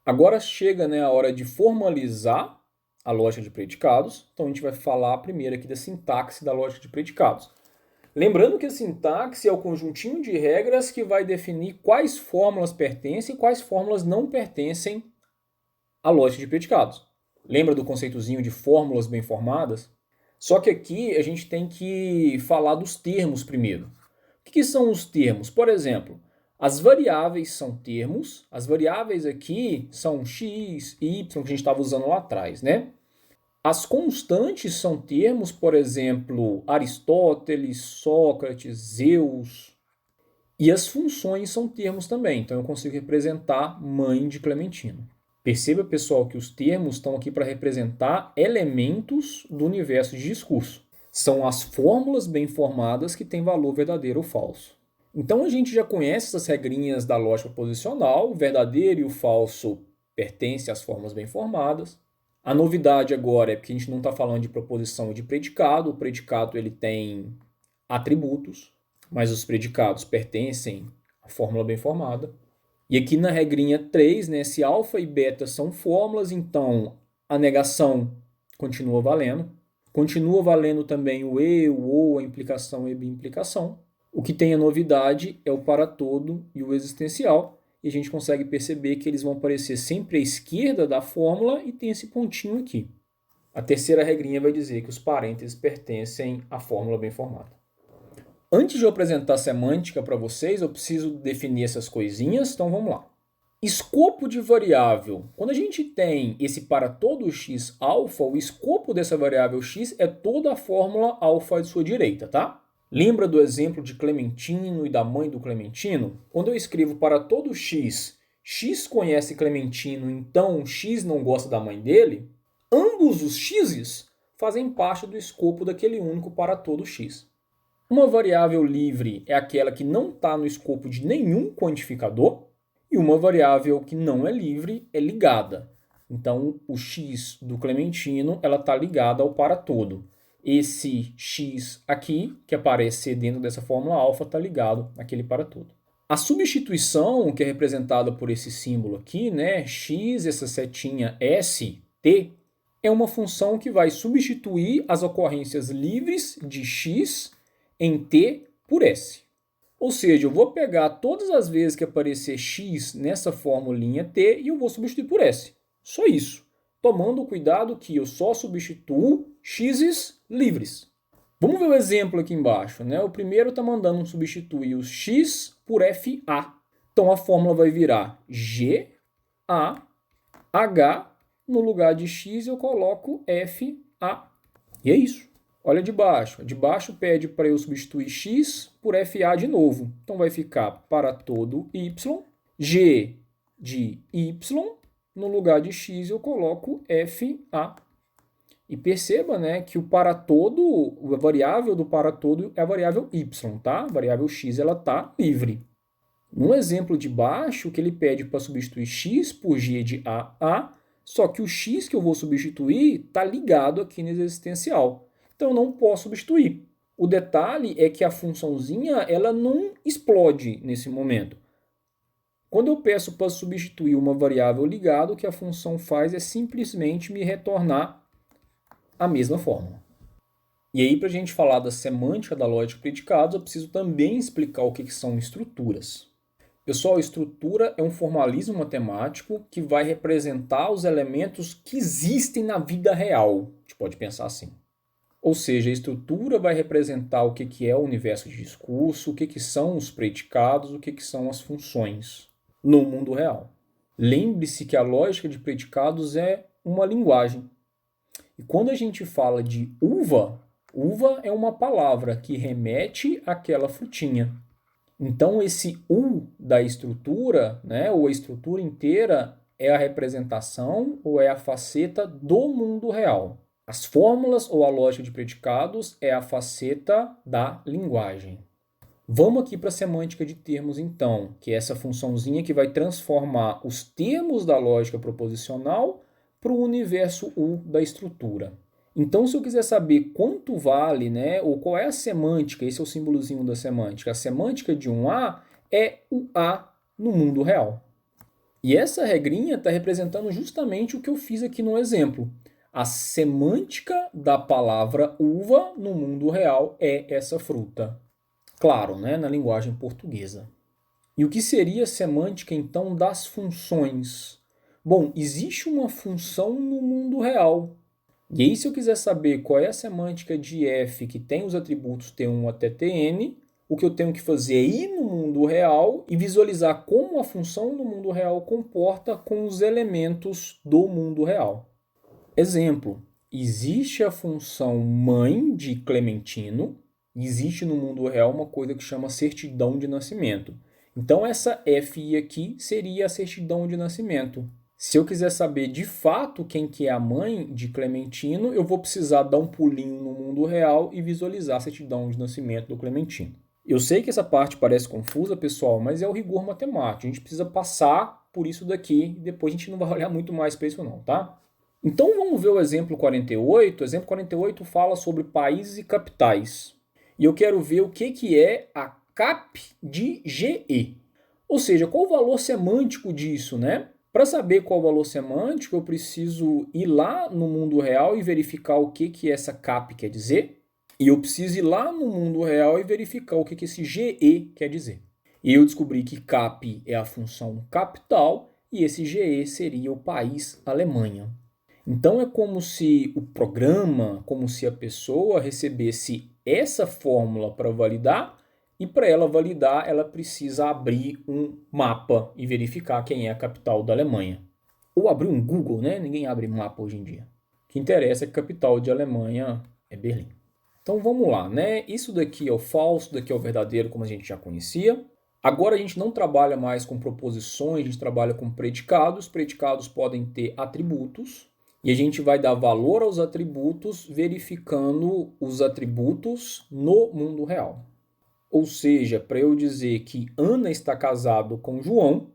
Agora chega, né, a hora de formalizar a lógica de predicados. Então a gente vai falar primeiro aqui da sintaxe da lógica de predicados. Lembrando que a sintaxe é o conjuntinho de regras que vai definir quais fórmulas pertencem e quais fórmulas não pertencem à lógica de predicados. Lembra do conceitozinho de fórmulas bem formadas? Só que aqui a gente tem que falar dos termos primeiro. O que são os termos? Por exemplo, as variáveis são termos. As variáveis aqui são x, y, que a gente estava usando lá atrás, né? As constantes são termos, por exemplo, Aristóteles, Sócrates, Zeus. E as funções são termos também. Então eu consigo representar mãe de Clementino. Perceba, pessoal, que os termos estão aqui para representar elementos do universo de discurso. São as fórmulas bem formadas que têm valor verdadeiro ou falso. Então a gente já conhece essas regrinhas da lógica posicional. O verdadeiro e o falso pertencem às formas bem formadas. A novidade agora é que a gente não está falando de proposição e de predicado. O predicado ele tem atributos, mas os predicados pertencem à fórmula bem formada. E aqui na regrinha 3, né, se alfa e beta são fórmulas, então a negação continua valendo. Continua valendo também o e, o ou, a implicação e a implicação. O que tem a novidade é o para todo e o existencial. E a gente consegue perceber que eles vão aparecer sempre à esquerda da fórmula e tem esse pontinho aqui. A terceira regrinha vai dizer que os parênteses pertencem à fórmula bem formada. Antes de eu apresentar a semântica para vocês, eu preciso definir essas coisinhas, então vamos lá. Escopo de variável. Quando a gente tem esse para todo x alfa, o escopo dessa variável x é toda a fórmula alfa à sua direita, tá? Lembra do exemplo de Clementino e da mãe do Clementino? Quando eu escrevo para todo x, x conhece Clementino, então x não gosta da mãe dele, ambos os x's fazem parte do escopo daquele único para todo x. Uma variável livre é aquela que não está no escopo de nenhum quantificador, e uma variável que não é livre é ligada. Então, o x do Clementino está ligado ao para todo. Esse x aqui, que aparece dentro dessa fórmula alfa, está ligado àquele para todo. A substituição, que é representada por esse símbolo aqui, né, x, essa setinha s, t, é uma função que vai substituir as ocorrências livres de x em t por s. Ou seja, eu vou pegar todas as vezes que aparecer x nessa formulinha t e eu vou substituir por s. Só isso. Tomando cuidado que eu só substituo x's livres. Vamos ver o exemplo aqui embaixo, né? O primeiro está mandando substituir os x por fa. Então a fórmula vai virar g, a, h. No lugar de x eu coloco fa. E é isso. Olha de baixo. De baixo pede para eu substituir x por fa de novo. Então vai ficar para todo y, g de y, no lugar de x eu coloco fa. E perceba, né, que o para todo, a variável do para todo é a variável y, tá? A variável x ela está livre. No exemplo de baixo, que ele pede para substituir x por g de a, só que o x que eu vou substituir está ligado aqui nesse existencial. Então eu não posso substituir. O detalhe é que a funçãozinha ela não explode nesse momento. Quando eu peço para substituir uma variável ligada, o que a função faz é simplesmente me retornar a mesma fórmula. E aí, para a gente falar da semântica da lógica de predicados, eu preciso também explicar o que são estruturas. Pessoal, estrutura é um formalismo matemático que vai representar os elementos que existem na vida real. A gente pode pensar assim. Ou seja, a estrutura vai representar o que é o universo de discurso, o que são os predicados, o que são as funções no mundo real. Lembre-se que a lógica de predicados é uma linguagem. E quando a gente fala de uva, uva é uma palavra que remete àquela frutinha. Então, esse U da estrutura, né, ou a estrutura inteira, é a representação ou é a faceta do mundo real. As fórmulas ou a lógica de predicados é a faceta da linguagem. Vamos aqui para a semântica de termos, então, que é essa funçãozinha que vai transformar os termos da lógica proposicional para o universo U da estrutura. Então, se eu quiser saber quanto vale, né, ou qual é a semântica, esse é o símbolozinho da semântica. A semântica de um A é o A no mundo real. E essa regrinha está representando justamente o que eu fiz aqui no exemplo. A semântica da palavra uva no mundo real é essa fruta. Claro, né, na linguagem portuguesa. E o que seria a semântica, então, das funções? Bom, existe uma função no mundo real. E aí, se eu quiser saber qual é a semântica de f que tem os atributos t1 até tn, o que eu tenho que fazer é ir no mundo real e visualizar como a função no mundo real comporta com os elementos do mundo real. Exemplo, existe a função mãe de Clementino, e existe no mundo real uma coisa que chama certidão de nascimento. Então essa FI aqui seria a certidão de nascimento. Se eu quiser saber de fato quem que é a mãe de Clementino, eu vou precisar dar um pulinho no mundo real e visualizar a certidão de nascimento do Clementino. Eu sei que essa parte parece confusa, pessoal, mas é o rigor matemático. A gente precisa passar por isso daqui e depois a gente não vai olhar muito mais para isso não, tá? Então vamos ver o exemplo 48. O exemplo 48 fala sobre países e capitais. E eu quero ver o que é a cap de GE. Ou seja, qual o valor semântico disso, né? Para saber qual o valor semântico, eu preciso ir lá no mundo real e verificar o que essa cap quer dizer. E eu preciso ir lá no mundo real e verificar o que esse GE quer dizer. E eu descobri que cap é a função capital e esse GE seria o país Alemanha. Então é como se o programa, como se a pessoa recebesse essa fórmula para validar e para ela validar ela precisa abrir um mapa e verificar quem é a capital da Alemanha. Ou abrir um Google, né? Ninguém abre mapa hoje em dia. O que interessa é que a capital de Alemanha é Berlim. Então vamos lá, né? Isso daqui é o falso, daqui é o verdadeiro, como a gente já conhecia. Agora a gente não trabalha mais com proposições, a gente trabalha com predicados. Predicados podem ter atributos. E a gente vai dar valor aos atributos verificando os atributos no mundo real. Ou seja, para eu dizer que Ana está casado com João,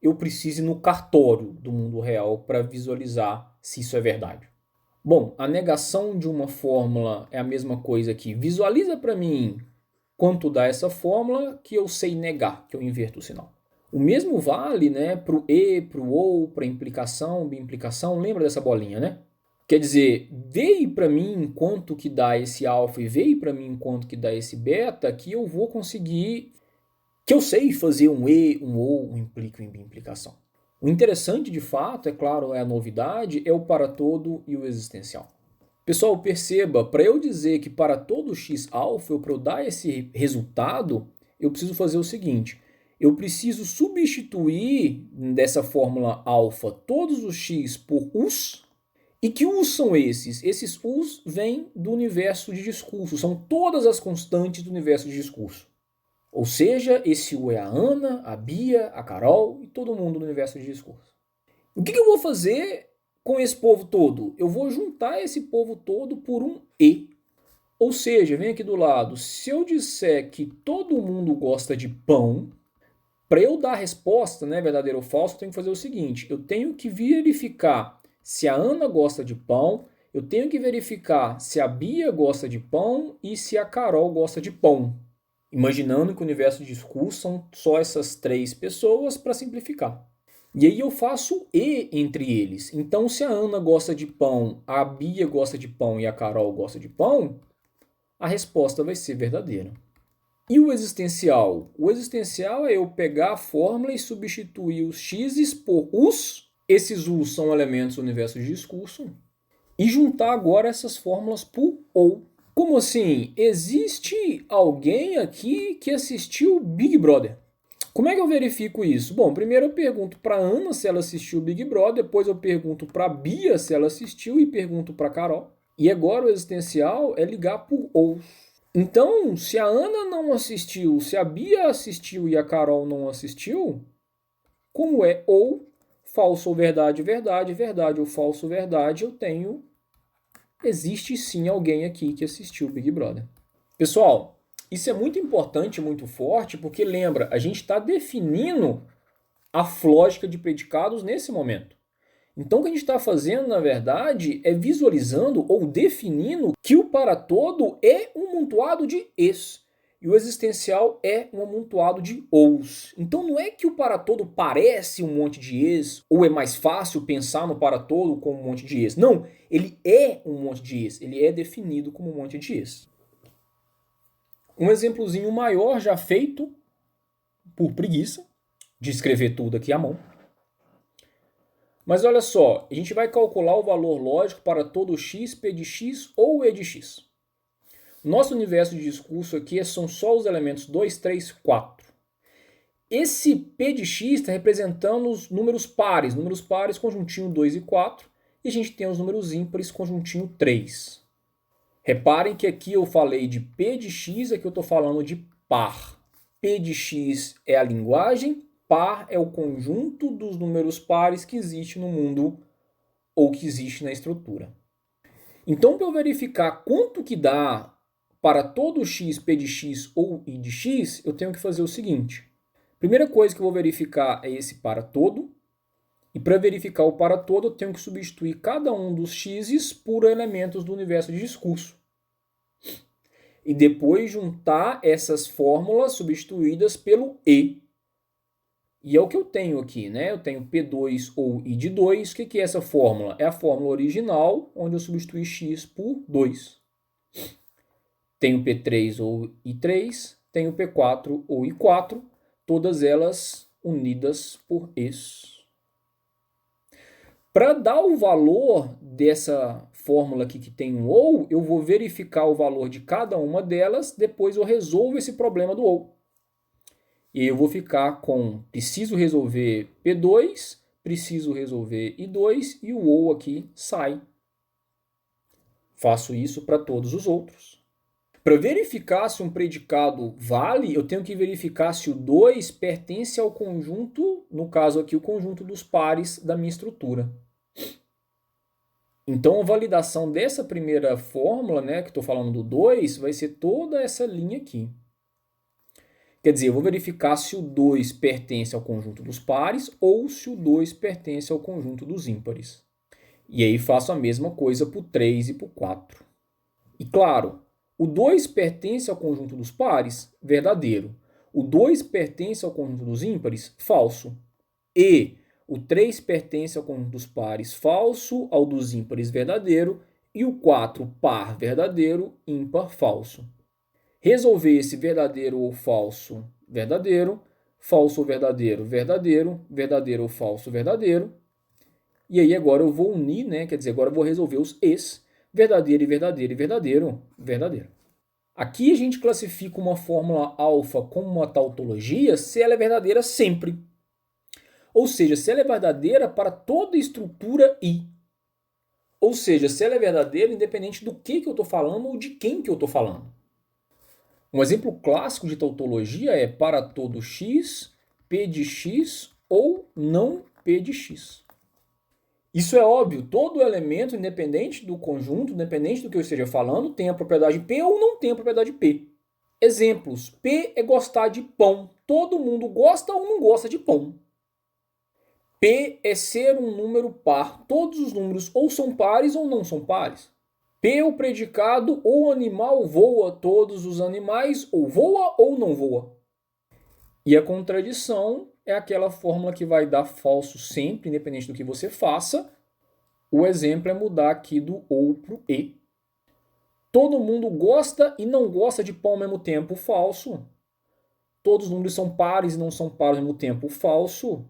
eu preciso ir no cartório do mundo real para visualizar se isso é verdade. Bom, a negação de uma fórmula é a mesma coisa que visualiza para mim quanto dá essa fórmula que eu sei negar, que eu inverto o sinal. O mesmo vale, né, para o e, para o ou, para implicação, bimplicação. Lembra dessa bolinha, né? Quer dizer, veio para mim quanto que dá esse alfa e veio para mim quanto que dá esse beta, que eu vou conseguir, que eu sei fazer um e, um ou, um implica e um bimplicação. O interessante, de fato, é claro, é a novidade, é o para todo e o existencial. Pessoal, perceba, para eu dizer que para todo x alfa, para eu dar esse resultado, eu preciso fazer o seguinte. Eu preciso substituir dessa fórmula alfa todos os x por us. E que us são esses? Esses us vêm do universo de discurso. São todas as constantes do universo de discurso. Ou seja, esse U é a Ana, a Bia, a Carol e todo mundo no universo de discurso. O que eu vou fazer com esse povo todo? Eu vou juntar esse povo todo por um E. Ou seja, vem aqui do lado, se eu disser que todo mundo gosta de pão, para eu dar a resposta, né, verdadeiro ou falso, eu tenho que fazer o seguinte, eu tenho que verificar se a Ana gosta de pão, eu tenho que verificar se a Bia gosta de pão e se a Carol gosta de pão. Imaginando que o universo de discurso são só essas três pessoas para simplificar. E aí eu faço E entre eles. Então, se a Ana gosta de pão, a Bia gosta de pão e a Carol gosta de pão, a resposta vai ser verdadeira. E o existencial? O existencial é eu pegar a fórmula e substituir os x's por us. Esses us são elementos do universo de discurso. E juntar agora essas fórmulas por ou. Como assim? Existe alguém aqui que assistiu Big Brother? Como é que eu verifico isso? Bom, primeiro eu pergunto para Ana se ela assistiu Big Brother, depois eu pergunto para Bia se ela assistiu e pergunto para Carol. E agora o existencial é ligar por ou. Então, se a Ana não assistiu, se a Bia assistiu e a Carol não assistiu, como é ou falso ou verdade, verdade, verdade ou falso, verdade, eu tenho... Existe sim alguém aqui que assistiu o Big Brother. Pessoal, isso é muito importante, muito forte, porque lembra, a gente está definindo a lógica de predicados nesse momento. Então o que a gente está fazendo, na verdade, é visualizando ou definindo que o para todo é um montoado de es. E o existencial é um amontoado de ous. Então não é que o para todo parece um monte de es, ou é mais fácil pensar no para todo como um monte de es. Não, ele é um monte de es. Ele é definido como um monte de es. Um exemplozinho maior já feito por preguiça de escrever tudo aqui à mão. Mas olha só, a gente vai calcular o valor lógico para todo x, p de x ou e de x. Nosso universo de discurso aqui são só os elementos 2, 3, 4. Esse P de x está representando os números pares conjuntinho 2 e 4, e a gente tem os números ímpares conjuntinho 3. Reparem que aqui eu falei de P de x, aqui eu estou falando de par. P de x é a linguagem, par é o conjunto dos números pares que existe no mundo ou que existe na estrutura. Então, para eu verificar quanto que dá para todo x, p de x ou i de x, eu tenho que fazer o seguinte. Primeira coisa que eu vou verificar é esse para todo. E para verificar o para todo, eu tenho que substituir cada um dos x's por elementos do universo de discurso. E depois juntar essas fórmulas substituídas pelo e. E é o que eu tenho aqui, né? Eu tenho P2 ou I de 2. O que é essa fórmula? É a fórmula original, onde eu substituí x por 2. Tenho P3 ou I3, tenho P4 ou I4, todas elas unidas por es. Para dar o valor dessa fórmula aqui que tem um ou, eu vou verificar o valor de cada uma delas, depois eu resolvo esse problema do ou. E eu vou ficar com preciso resolver P2, preciso resolver I2 e o ou aqui sai. Faço isso para todos os outros. Para verificar se um predicado vale, eu tenho que verificar se o 2 pertence ao conjunto, no caso aqui, o conjunto dos pares da minha estrutura. Então, a validação dessa primeira fórmula, né, que estou falando do 2, vai ser toda essa linha aqui. Quer dizer, eu vou verificar se o 2 pertence ao conjunto dos pares ou se o 2 pertence ao conjunto dos ímpares. E aí faço a mesma coisa para o 3 e para o 4. E claro, o 2 pertence ao conjunto dos pares? Verdadeiro. O 2 pertence ao conjunto dos ímpares? Falso. E o 3 pertence ao conjunto dos pares? Falso. Ao dos ímpares? Verdadeiro. E o 4, par verdadeiro, ímpar falso. Resolver esse verdadeiro ou falso, verdadeiro. Falso ou verdadeiro, verdadeiro. Verdadeiro ou falso, verdadeiro. E aí agora eu vou unir, né? Quer dizer, agora eu vou resolver os es. Verdadeiro e verdadeiro e verdadeiro, verdadeiro. Aqui a gente classifica uma fórmula alfa como uma tautologia se ela é verdadeira sempre. Ou seja, se ela é verdadeira para toda estrutura I. Ou seja, se ela é verdadeira independente do que eu estou falando ou de quem que eu estou falando. Um exemplo clássico de tautologia é para todo x, p de x ou não p de x. Isso é óbvio, todo elemento, independente do conjunto, independente do que eu esteja falando, tem a propriedade P ou não tem a propriedade P. Exemplos, P é gostar de pão. Todo mundo gosta ou não gosta de pão. P é ser um número par. Todos os números ou são pares ou não são pares. P é o predicado, ou o animal voa, todos os animais ou voa ou não voa. E a contradição é aquela fórmula que vai dar falso sempre, independente do que você faça. O exemplo é mudar aqui do ou para o e. Todo mundo gosta e não gosta de pão ao mesmo tempo, falso. Todos os números são pares e não são pares ao mesmo tempo, falso.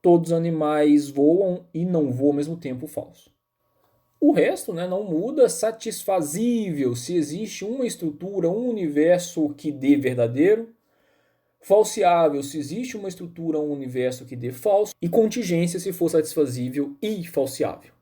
Todos os animais voam e não voam ao mesmo tempo, falso. O resto, né, não muda, satisfazível se existe uma estrutura, um universo que dê verdadeiro. Falseável se existe uma estrutura, um universo que dê falso, e contingência se for satisfazível e falseável.